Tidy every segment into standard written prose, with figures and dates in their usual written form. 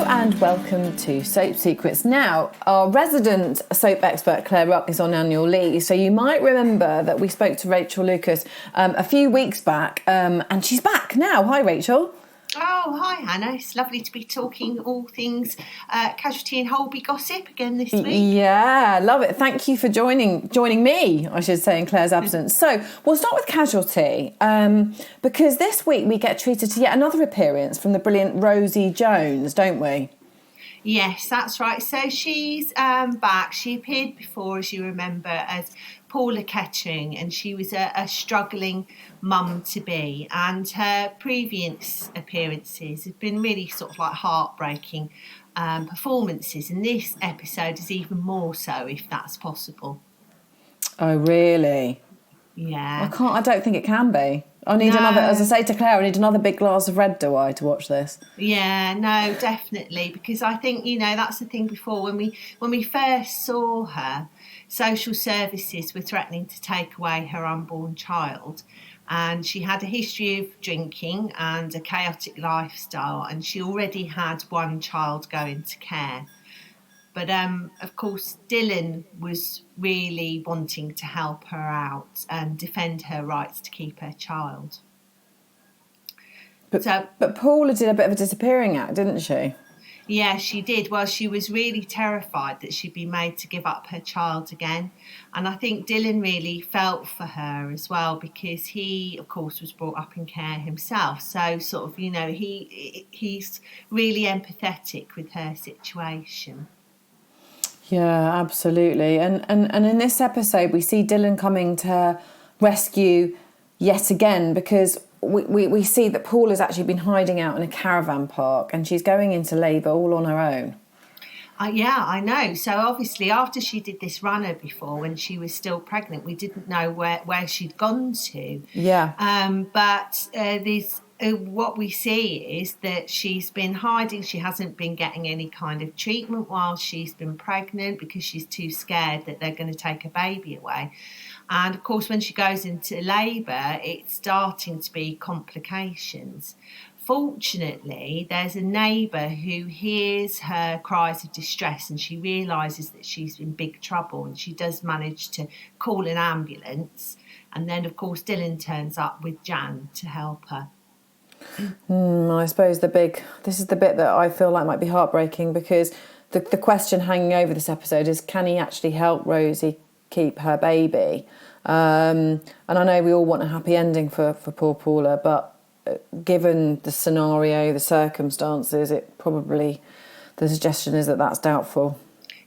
and welcome to Soap Secrets. Now, our resident soap expert Claire Ruck is on annual leave, so you might remember that we spoke to Rachel Lucas a few weeks back, and she's back now. Hi, Rachel. Oh, hi, Hannah. It's lovely to be talking all things Casualty and Holby gossip again this week. Yeah, love it. Thank you for joining me, I should say, in Claire's absence. So we'll start with Casualty, because this week we get treated to yet another appearance from the brilliant Rosie Jones, don't we? Yes, that's right. So she's back. She appeared before, as you remember, as Paula, and she was a struggling mum-to-be, and her previous appearances have been really sort of like heartbreaking performances, and this episode is even more so, if that's possible. Oh, really? Yeah. I don't think it can be. I need another, as I say to Claire, I need another big glass of red, do I, to watch this? Yeah, no, definitely, because I think, that's the thing before, when we first saw her, social services were threatening to take away her unborn child, and she had a history of drinking and a chaotic lifestyle, and she already had one child going to care. But, of course, Dylan was really wanting to help her out and defend her rights to keep her child. But Paula did a bit of a disappearing act, didn't she? Yeah, she did. Well, she was really terrified that she'd be made to give up her child again. And I think Dylan really felt for her as well, because he, of course, was brought up in care himself. So sort of, he's really empathetic with her situation. Yeah, absolutely. And in this episode, we see Dylan coming to her rescue yet again, because we see that Paul has actually been hiding out in a caravan park, and she's going into labour all on her own. Yeah, I know. So obviously after she did this runner before, when she was still pregnant, we didn't know where she'd gone to. Yeah. But what we see is that she's been hiding. She hasn't been getting any kind of treatment while she's been pregnant, because she's too scared that they're going to take her baby away. And of course, when she goes into labour, it's starting to be complications. Fortunately, there's a neighbour who hears her cries of distress, and she realises that she's in big trouble, and she does manage to call an ambulance. And then, of course, Dylan turns up with Jan to help her. I suppose this is the bit that I feel like might be heartbreaking, because the question hanging over this episode is, can he actually help Rosie keep her baby? And I know we all want a happy ending for poor Paula, but given the scenario, the circumstances, the suggestion is that that's doubtful.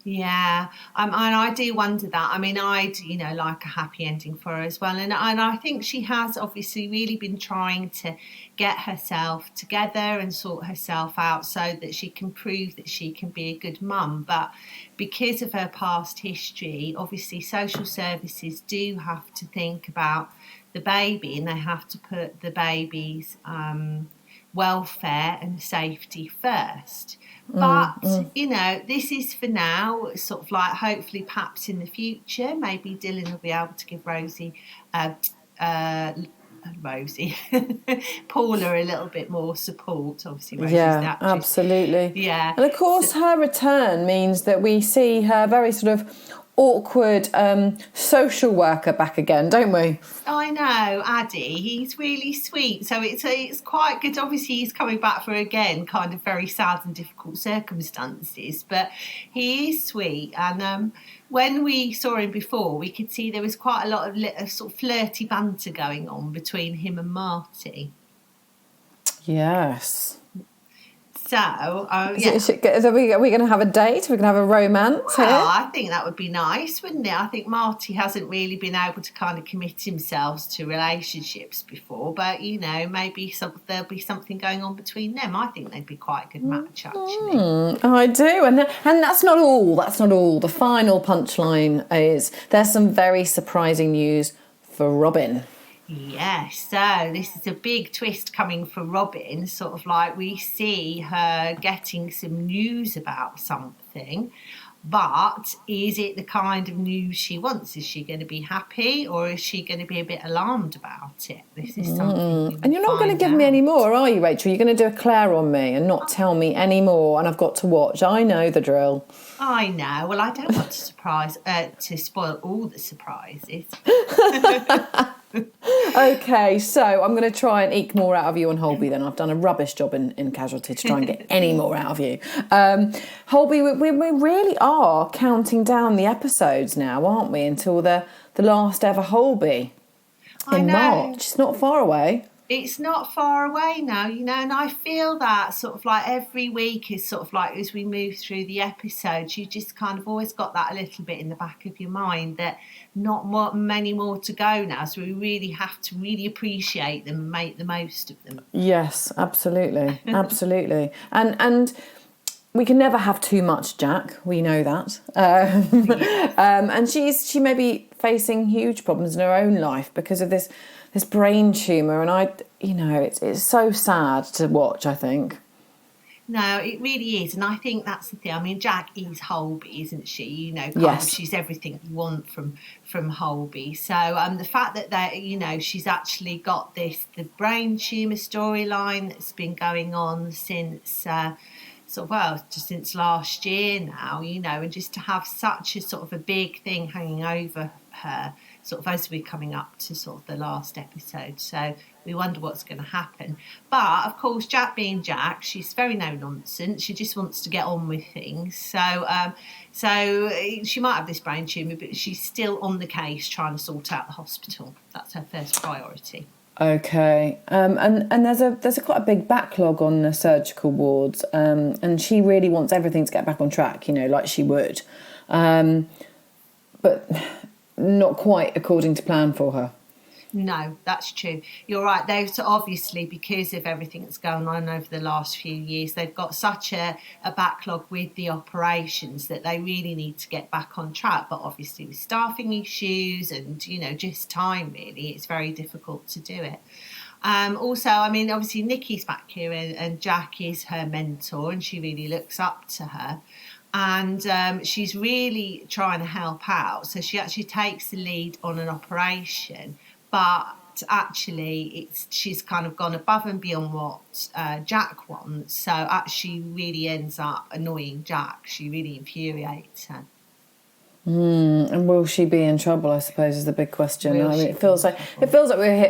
Yeah, and I do wonder that. I mean, I'd, like a happy ending for her as well. And I think she has obviously really been trying to get herself together and sort herself out so that she can prove that she can be a good mum. But because of her past history, obviously social services do have to think about the baby, and they have to put the baby's welfare and safety first. But, this is for now, sort of like, hopefully perhaps in the future, maybe Dylan will be able to give Paula a little bit more support. Obviously, Rosie's yeah, absolutely. Yeah. And of course, her return means that we see her very sort of awkward social worker back again, don't we? I know, Addy, he's really sweet, so it's quite good. Obviously he's coming back for, again, kind of very sad and difficult circumstances, but he is sweet. And when we saw him before, we could see there was quite a lot of sort of flirty banter going on between him and Marty. Yes. So, Are we going to have a date? Are we going to have a romance here? I think that would be nice, wouldn't it? I think Marty hasn't really been able to kind of commit himself to relationships before, but, maybe there'll be something going on between them. I think they'd be quite a good match, actually. I do. And that's not all. That's not all. The final punchline is there's some very surprising news for Robin. Yes, so this is a big twist coming for Robin, sort of like we see her getting some news about something, But is it the kind of news she wants? Is she going to be happy, or is she going to be a bit alarmed about it? This is something we And you're not going to find give me out. any more, are you, Rachel? You're going to do a Claire on me and not tell me any more, and I've got to watch. I know the drill. I know. Well, I don't want to spoil all the surprises. Okay, so I'm going to try and eke more out of you on Holby then. I've done a rubbish job in Casualty to try and get any more out of you. Holby, we really are counting down the episodes now, aren't we, until the last ever Holby in March. It's not far away. It's not far away now, and I feel that sort of like every week is sort of like as we move through the episodes, you just kind of always got that a little bit in the back of your mind that many more to go now. So we really have to really appreciate them and make the most of them. Yes, absolutely. Absolutely. And we can never have too much Jack. We know that. And she may be facing huge problems in her own life because of this brain tumour, and it's so sad to watch, I think. No, it really is, and I think that's the thing. I mean, Jack is Holby, isn't she? Yes. She's everything you want from Holby. So the fact that she's actually got the brain tumour storyline that's been going on since just since last year now, and just to have such a sort of a big thing hanging over her, sort of as we're coming up to sort of the last episode. So we wonder what's going to happen. But of course, Jack being Jack, she's very no nonsense. She just wants to get on with things. So she might have this brain tumour, but she's still on the case trying to sort out the hospital. That's her first priority. Okay, and there's quite a big backlog on the surgical wards, and she really wants everything to get back on track, like she would, but not quite according to plan for her. No, that's true. You're right. They've obviously, because of everything that's going on over the last few years, they've got such a backlog with the operations that they really need to get back on track. But obviously with staffing issues and, just time, really, it's very difficult to do it. Also, I mean, obviously Nikki's back here and Jack is her mentor and she really looks up to her. And she's really trying to help out. So she actually takes the lead on an operation. But actually, she's kind of gone above and beyond what Jack wants. So actually really ends up annoying Jack. She really infuriates her. And will she be in trouble, I suppose, is the big question. It feels like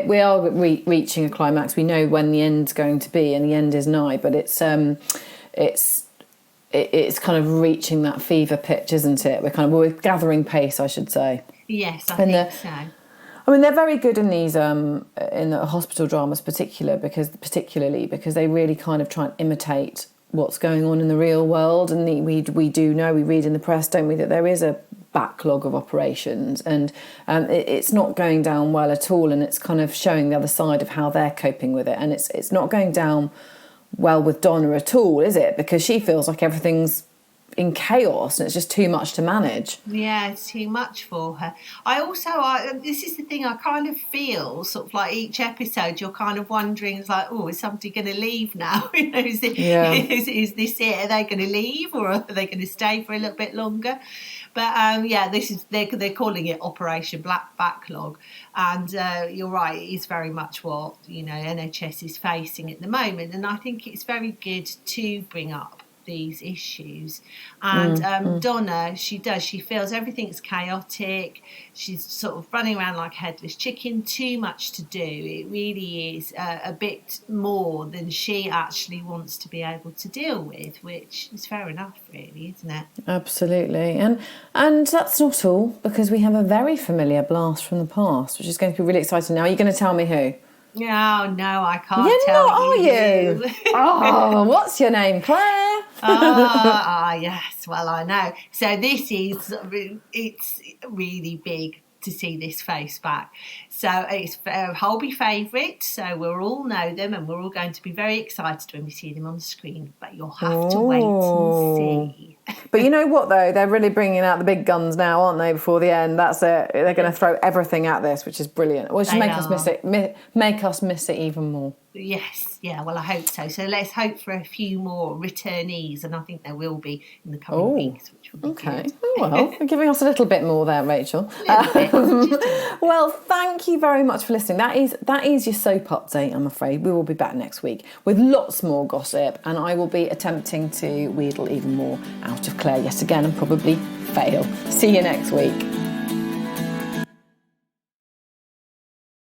we are reaching a climax. We know when the end's going to be, and the end is nigh. But it's kind of reaching that fever pitch, isn't it? We're gathering pace, I should say. Yes, I think so. I mean, they're very good in these in the hospital dramas, particularly because they really kind of try and imitate what's going on in the real world. And we do know, we read in the press, don't we, that there is a backlog of operations, and it's not going down well at all. And it's kind of showing the other side of how they're coping with it. And it's not going down well with Donna at all, is it? Because she feels like everything's in chaos and it's just too much to manage. Yeah, it's too much for her. This is the thing, I kind of feel sort of like each episode you're kind of wondering, it's like, is somebody going to leave now? Is this it? Are they going to leave, or are they going to stay for a little bit longer? But they're calling it Operation Backlog, and you're right, it is very much what NHS is facing at the moment, and I think it's very good to bring up these issues. And Donna, she feels everything's chaotic. She's sort of running around like a headless chicken, too much to do. It really is a bit more than she actually wants to be able to deal with, which is fair enough, really, isn't it? Absolutely. And that's not all, because we have a very familiar blast from the past, which is going to be really exciting. Now, are you going to tell me who? No, I can't You're tell not, are you? What's your name, Claire? Yes, well, I know. So it's really big to see this face back. So it's Holby favourite, so we'll all know them and we're all going to be very excited when we see them on the screen, but you'll have to wait and see. But you know what, though? They're really bringing out the big guns now, aren't they, before the end? That's it. They're going to throw everything at this, which is brilliant. Which should make us miss it even more. Yes, yeah, well, I hope so. So let's hope for a few more returnees, and I think there will be in the coming weeks, which will be good. Oh, well, you're giving us a little bit more there, Rachel. Well, thank you very much for listening. That is your soap update, I'm afraid. We will be back next week with lots more gossip, and I will be attempting to wheedle even more out of Claire yet again and probably fail. See you next week.